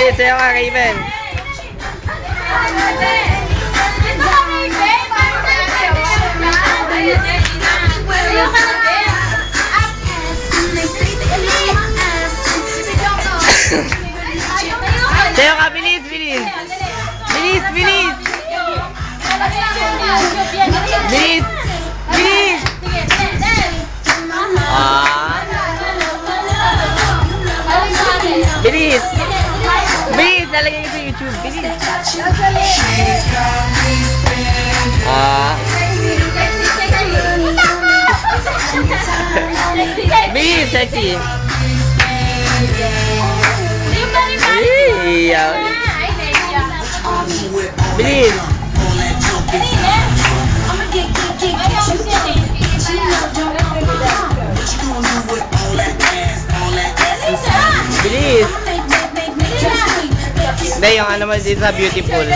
Bilis, sayo ka, Raven. Sayo ka, bilis, bilis. Bilis, bilis. Bilis. Bilis. Bilis. Bilis, lalagay ko sa YouTube. Bilis. Bilis, sexy. Bilis. Bilis. Hindi, yung ano mo dito sa Beautiful. Yan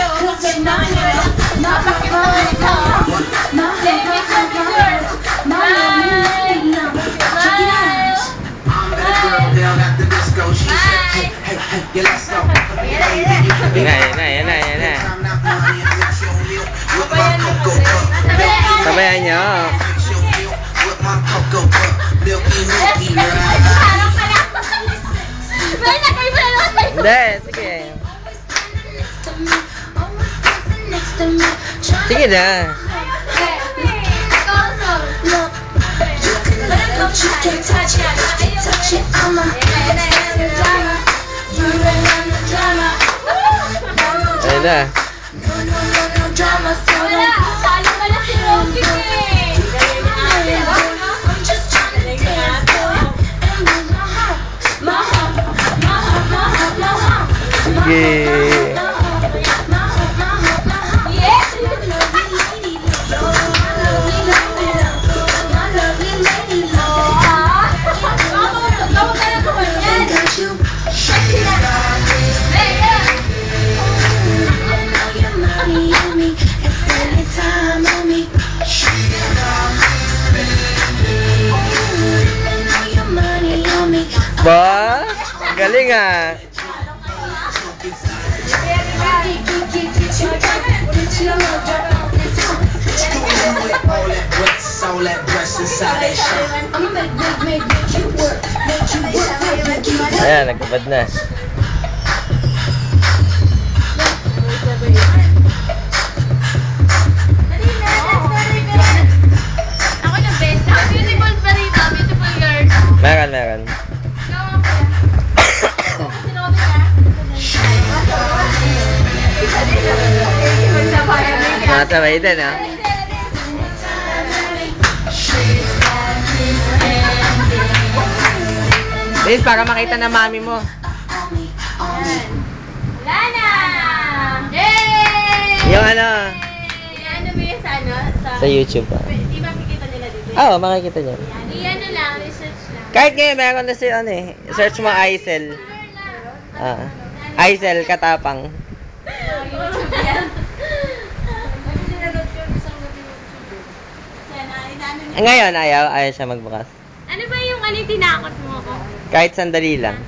na. Sabayan nyo. Hindi, sige. Sige na. Ayun na. Sige. Ba? Galing ah. Ayan, nagkabad na. Ako na best. Beautiful pa rin. Beautiful girls. Meron. Masabay din ah. Please, para makita na mami mo. Lana! Yay! Yung ano? Ano ba yung sa ano? Sa YouTube ah. Di makikita nila dito? Oo, makikita nyo. Ano lang, research lang. Kahit ngayon, meron na si ano eh. Search mo Aisel. Aisel Katapang. YouTube yan. Ngayon, ayaw siya magbukas. Ano ba yung tinakot mo ako? Kahit sandali lang.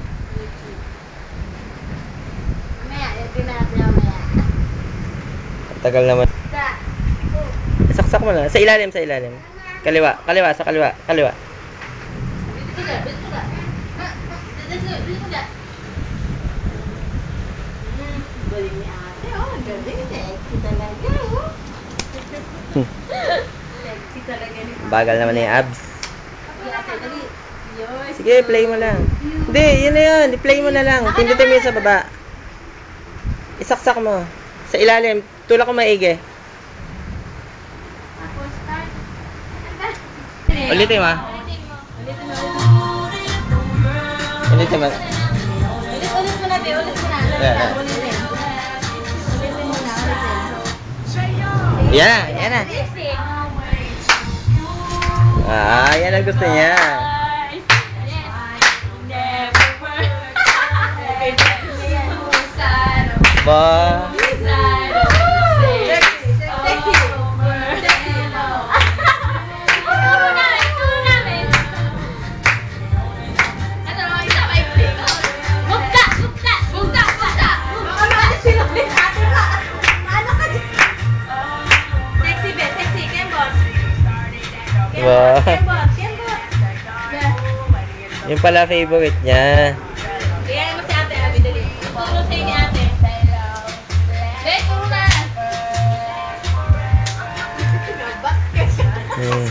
Mamaya, mamaya. Tagal naman. Saksak mo na. Sa ilalim. Kaliwa, sa kaliwa. Galing ni ate, galing. Sexy talaga, Sexy talaga ni ate. Bagal naman na yung abs. Ate, dali. Sige, play mo lang. Hindi, yun na yun. I-play mo na lang. Pindutin mo yun sa baba. Isaksak mo. Sa ilalim. Tulak ko maigi. Ulitin mo. Ulitin mo. Ulit mo na, be. Ulit mo na. Ulitin mo na. Yan na. Yan ang gusto niya. Ba? Yung pala favorite niya. Kaya mo si ate, Abby, dali. Turo sa'yo ni ate. Dali, turo na. Hmm.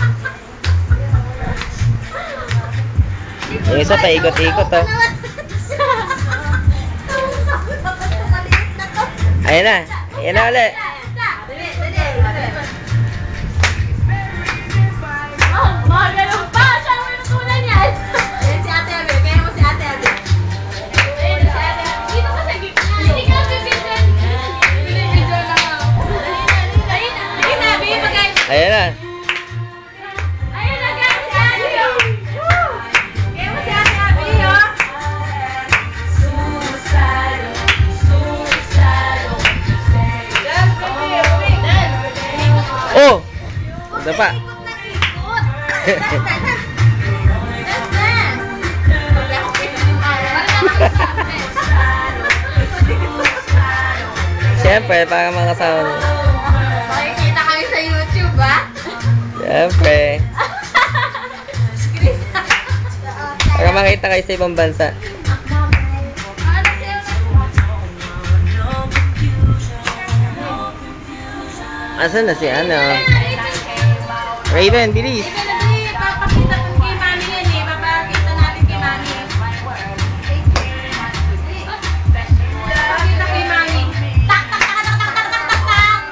Yung isa paikot-ikot oh. Ayan na. Ayan na ulit. Dali, dali. Oh, mga ganun pa. Saan mo yung tunan yan? Ayan si ate, Abby. Kaya mo si ate, Abby. Ayan si ate, Abby. Dito ka sa gitna. Hindi ka bibigyan. Bibigyan lang ako. Dali na, Abby. Ayan na. Ayun na, kaya mo si ate, oh. Kaya mo si ate, Abby, oh. Oh! Ito pa. Siyempre, para mga kasama niyo. Makikita kami sa YouTube, ha? Siyempre. Para makita kayo sa ibang bansa. Asan na si ano? Raven, bilis. Papakita kay Mami yan eh. Papakita natin kay Mami. Papakita kay Mami. Tak, tak, tak, tak, tak, tak, tak, tak, tak.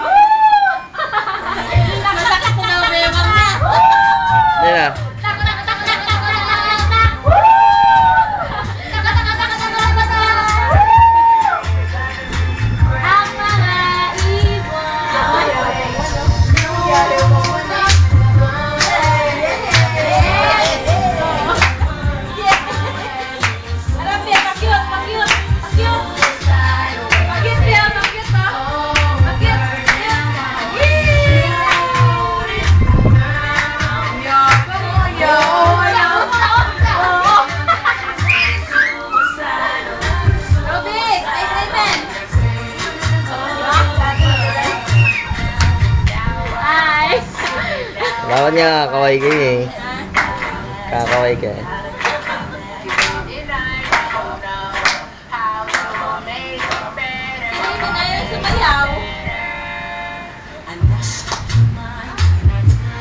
Masakit na daw, bebang na. Yan na. Tak, tak, tak, tak, tak, tak, tak, tak, tak. Tak, tak, tak, tak, tak, tak, tak, tak. Ang mga Alam niya, pa-cute, pa-cute, pa-cute. Pa-cute siya, pa-cute ha. Pa-cute. Robik, ay Raven. Ay. Bakit niya kakaway kayo eh? Kakaway ka eh. Hindi mo na yun sumayaw.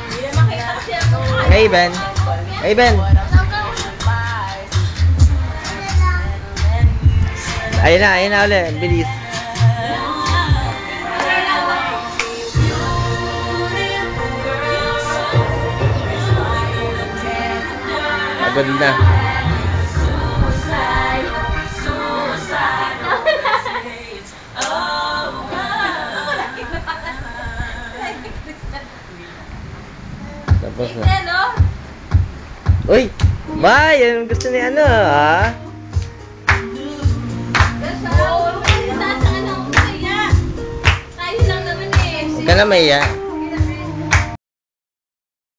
Hindi na makita kasi ako. Raven. Raven. Ayun na ulit. Bilis. Agad na. Tapos na. Hello? Uy! Ba, yan ang gusto ni ano ah. Tayo lang naman eh. Huwag ka na maiya.